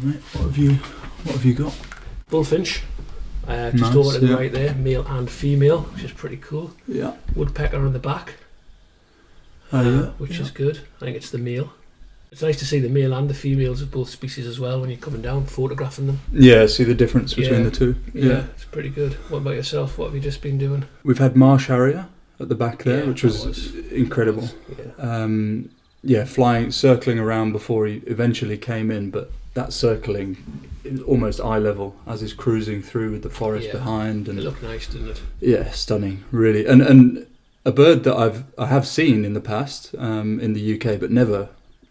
mate, what have you got? Bullfinch. Just Nice, over to the yeah. right there, male and female, which is pretty cool. Yeah. Woodpecker on the back, which is good. I think it's the male. It's nice to see the male and the females of both species as well when you're coming down photographing them. Yeah, see the difference between the two. Yeah, it's pretty good. What about yourself? What have you just been doing? We've had marsh harrier at the back there, which was incredible. Yeah. Flying, circling around before he eventually came in, but that circling is almost eye level as he's cruising through with the forest behind. And it looked nice, didn't it? Yeah, stunning, really. And a bird that I have seen in the past in the UK, but never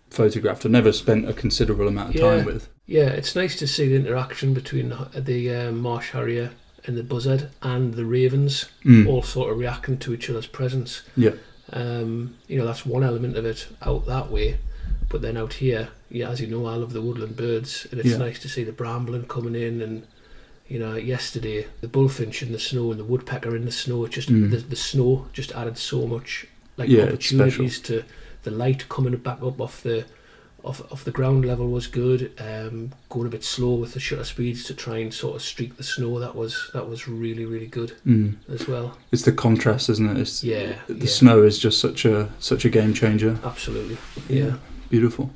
photographed or never spent a considerable amount of time with. Yeah, it's nice to see the interaction between the marsh harrier and the buzzard and the ravens all sort of reacting to each other's presence. Yeah. That's one element of it out that way, but then out here, as you know, I love the woodland birds, and it's nice to see the brambling coming in, and yesterday the bullfinch in the snow and the woodpecker in the snow. It just the snow just added so much opportunities to the light coming back up off the ground level was good. Going a bit slow with the shutter speeds to try and sort of streak the snow, that was really, really good as well. It's the contrast, isn't it? The snow is just such a game changer. Absolutely. Yeah. Beautiful.